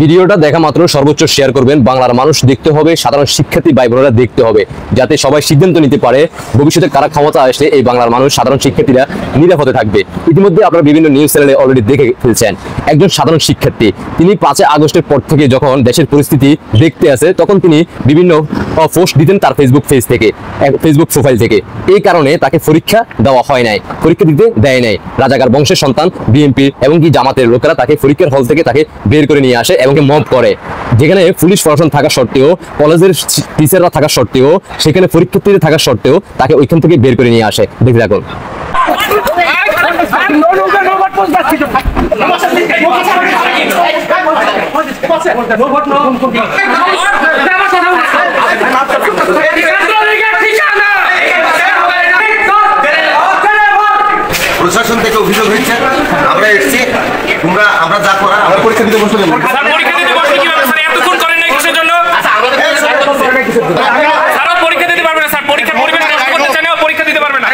ভিডিওটা দেখা মাত্র সর্বোচ্চ শেয়ার করবেন। বাংলার মানুষ দেখতে হবে, সাধারণ শিক্ষার্থী ভাই বোনেরা দেখতে হবে, যাতে সবাই সিদ্ধান্ত নিতে পারে ভবিষ্যতে কারা ক্ষমতা আসলে এই বাংলার মানুষ সাধারণ শিক্ষার্থীরা নিরাপদে থাকবে। ইতিমধ্যে আপনারা বিভিন্ন নিউজ চ্যানেলে অলরেডি দেখে ফেলছেন, একজন সাধারণ শিক্ষার্থী তিনি 5 আগস্টের পর থেকে যখন দেশের পরিস্থিতি দেখতে আসে তখন তিনি বিভিন্ন পোস্ট দিতেন তার ফেসবুক প্রোফাইল থেকে। এই কারণে তাকে পরীক্ষা দেওয়া হয় নাই, পরীক্ষা দিতে দেয় নাই। রাজাকার বংশের সন্তান বিএনপি এবং কি জামাতের লোকেরা তাকে পরীক্ষার হল থেকে তাকে বের করে নিয়ে আসে এবং মব করে, যেখানে পুলিশ প্রশাসন থাকা সত্ত্বেও, কলেজের টিচাররা থাকা সত্ত্বেও, সেখানে পরীক্ষার্থীরা থাকা সত্ত্বেও তাকে ওইখান থেকে বের করে নিয়ে আসে। দেখে রাখুন। প্রশাসন থেকে অভিযোগ হয়েছে, আমরা এসেছি, আমরা যা করার আমরা পরীক্ষা দিতে বসে যাবো। পরীক্ষা দিতে বসে কি হবে স্যার? এতক্ষণ করেন না কিসের জন্য? স্যার পরীক্ষা দিতে পারবে না স্যার, পরীক্ষা পরিবেশ নষ্ট করতে চান না, পরীক্ষা দিতে পারবে না।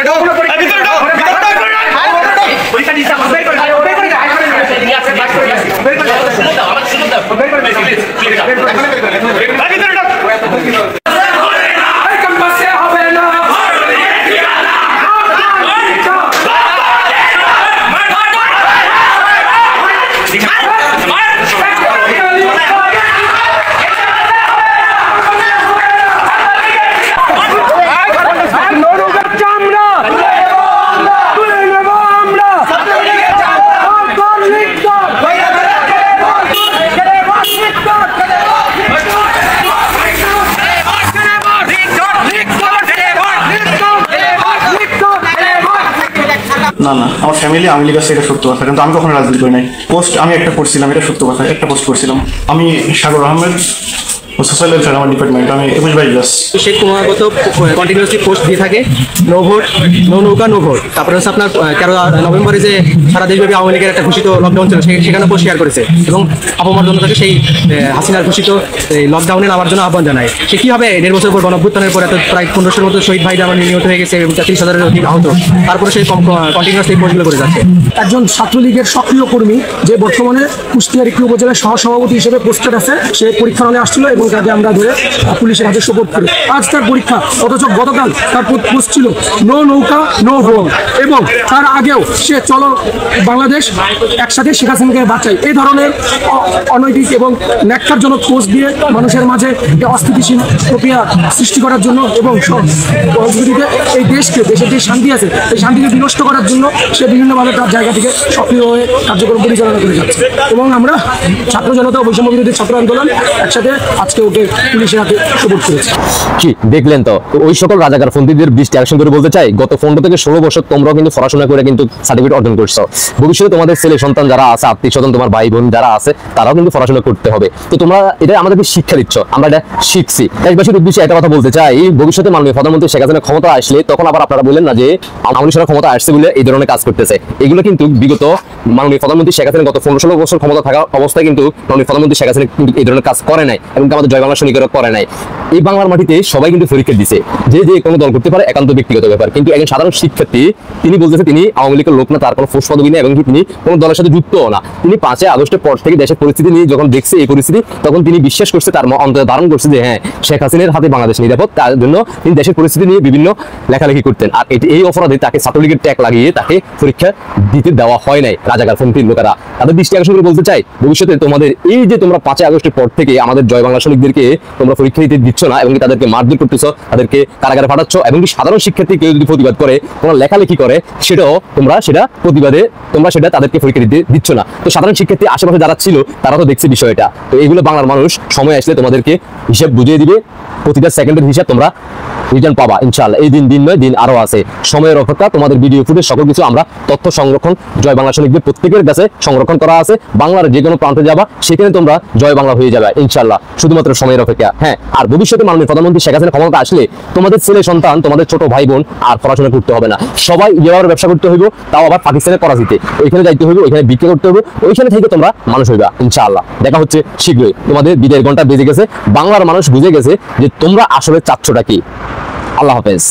না না, আমার ফ্যামিলি আওয়ামী লীগ আছে, এটা সত্য কথা, কিন্তু আমি কখনো রাজনীতি করি নাই। পোস্ট আমি একটা করছিলাম, এটা সত্য কথা, একটা পোস্ট করছিলাম। আমি সাগর আহমেদ, সোশ্যাল ওয়েলফেয়ার আমার ডিপার্টমেন্ট, আমি 21-22। সে ক্রমাগত কন্টিনিউসলি পোস্ট দিয়ে থাকে, নো ভোট, নো নৌকা, নো ভোট। তারপরে হচ্ছে আপনার 13 নভেম্বরে যে সারা দেশব্যাপী আওয়ামী লীগের একটা ঘোষিত লকডাউন ছিল, সেখানে পোস্ট শেয়ার করেছে এবং আবহাওয়ার জন্য তাকে সেই হাসিনার ঘোষিত লকডাউনে নামার জন্য আহ্বান জানায়। সে কি হবে 1.5 বছর পর গণঅভ্যুত্থানের পর এত প্রায় 1500-র মতো শহীদ ভাইরা আমার নিহত হয়ে গেছে এবং 30,000-এর অধিক আহত, তারপরে সেই কন্টিনিউসলি পোস্টগুলো করে যাচ্ছে। একজন ছাত্রলীগের সক্রিয় কর্মী যে বর্তমানে কুষ্টিয়া একটি উপজেলার সহসভাপতি হিসেবে পোস্টেড আছে, সে পরীক্ষা হলে আসছিল এবং তাকে আমরা ধরে পুলিশের হাতে সোপর্দ করি। আজ তার পরীক্ষা, অথচ গতকাল তার পোস্ট ছিল নো নৌকা, নো ভোট, এবং তার আগেও সে চলো বাংলাদেশ একসাথে শেখ হাসিনাকে বাঁচাই, এই ধরনের অনৈতিক এবং ন্যাক্কারজনক পোস্ট দিয়ে মানুষের মাঝে অস্থিতিশীল প্রক্রিয়া সৃষ্টি করার জন্য এবং এই দেশকে, দেশের যে শান্তি আছে এই শান্তিকে বিনষ্ট করার জন্য সে বিভিন্নভাবে তার জায়গা থেকে সক্রিয় হয়ে কার্যক্রম পরিচালনা করে যাচ্ছে। এবং আমরা ছাত্র জনতা ও বৈষম্য বিরোধী ছাত্র আন্দোলন একসাথে আজকে ওকে পুলিশের হাতে সুপোর্ট করেছে। কি দেখলেন তো? ওই সকল রাজাকার ফন্দিদের বৃষ্টি অ্যাকশন করে বলতে চাই, গত 15 থেকে 16 বছর তোমরাও কিন্তু পড়াশোনা করে কিন্তু সার্টিফিকেট অর্জন করছো। ভবিষ্যতে তোমাদের ছেলে সন্তান যারা আছে, আত্মীয় স্বজন, তোমার ভাই বোন যারা আছে, তারাও কিন্তু পড়াশোনা করতে হবে। তো তোমরা এটা আমাদেরকে শিক্ষা দিচ্ছ, আমরা এটা শিখছি। দেশবাসীর উদ্দেশ্যে একটা কথা বলতে চাই, ভবিষ্যতে মাননীয় প্রধানমন্ত্রী শেখ হাসিনা ক্ষমতা আসলে তখন আবার আপনারা বললেন না যে আওয়ামী লীগ সরকার ক্ষমতা আসছে বলে এই ধরনের কাজ করতেছে। এগুলো কিন্তু বিগত মাননীয় প্রধানমন্ত্রী শেখ হাসিনা গত 15-16 বছর ক্ষমতা থাকা অবস্থায় কিন্তু মাননীয় প্রধানমন্ত্রী শেখ হাসিনা কিন্তু এই ধরনের কাজ করে নাই এবং আমাদের জয় বাংলা সৈনিকেরা করে নাই। এই বাংলার মাটিতে সবাই কিন্তু পরীক্ষা দিছে, যে কোনো দল করতে পারে, একান্ত ব্যক্তিগত ব্যাপার। কিন্তু একজন সাধারণ শিক্ষার্থী তিনি বলতেছে তিনি আওয়ামী লীগের লোক না, তার কোনো ফোর্স পদবি নেই এবং তিনি কোনো দলের সাথে যুক্তও না। তিনি 5 আগস্টের পর থেকে দেশের পরিস্থিতি নিয়ে যখন দেখছে এই পরিস্থিতি, তখন তিনি বিশ্বাস করছে, তার অন্তরে ধারণ করছে যে হ্যাঁ, শেখ হাসিনার হাতে বাংলাদেশ নিরাপদ। তার জন্য তিনি দেশের পরিস্থিতি নিয়ে বিভিন্ন লেখালেখি করতেন। আর এই অপরাধে তাকে ছাত্রলীগের ট্যাগ লাগিয়ে তাকে পরীক্ষা দিতে দেওয়া হয় নাই রাজাকার ফন্দির লোকেরা। তাদের দৃষ্টি আকর্ষণ করে বলতে চাই, ভবিষ্যতে তোমাদের এই যে তোমরা 5 আগস্টের পর থেকে আমাদের জয় বাংলা সৈনিকদেরকে তোমরা পরীক্ষা দিতে দিচ্ছ না এবং তাদেরকে মারধর করতেছ, তাদেরকে কারাগারে পাঠাচ্ছ, এবং সাধারণ শিক্ষার্থী কেউ যদি প্রতিবাদ করে, কোনো লেখালেখি করে, সেটাও তোমরা প্রতিবাদে তোমরা তাদেরকে পরীক্ষা দিতে দিচ্ছ না। তো সাধারণ শিক্ষার্থী আশেপাশে যারা ছিল তারা তো দেখছে বিষয়টা। তো এগুলো বাংলার মানুষ সময় আসলে তোমাদেরকে হিসাব বুঝিয়ে দিবে, প্রতিটা সেকেন্ডের হিসাব তোমরা রিটার্ন পাবা ইনশাআল্লাহ। এই দিন নয়, দিন আরো আছে, সময়ের অপেক্ষা। তোমাদের ভিডিও ফুটেজ সকল কিছু আমরা তথ্য সংরক্ষণ জয় বাংলা সৈনিকদের প্রত্যেকের কাছে সংরক্ষণ করা আছে। বাংলার যে কোনো প্রান্তে যাবা, সেখানে তোমরা জয় বাংলা হয়ে যাবে ইনশাআল্লাহ, শুধুমাত্র সময়ের অপেক্ষা। হ্যাঁ, আর ভবিষ্যতে মাননীয় প্রধানমন্ত্রী শেখ হাসিনা ক্ষমতা আসলে তোমাদের ছেলে সন্তান, তোমাদের ছোট ভাই বোন আর পড়াশোনা করতে হবে না, সবাই ইয়ার ব্যবসা করতে হইব, তাও আবার পাকিস্তানের করাচিতে। ওইখানে যাইতে হইব, ওইখানে বিক্রি করতে হবে, ওইখানে থেকে তোমরা মানুষ হইবা ইনশাআল্লাহ। দেখা হচ্ছে শীঘ্রই। তোমাদের বিদায়ের ঘন্টা বেজে গেছে, বাংলার মানুষ বুঝে গেছে যে তোমরা আসলে চাচ্ছটা কি। আল্লাহ হাফেজ।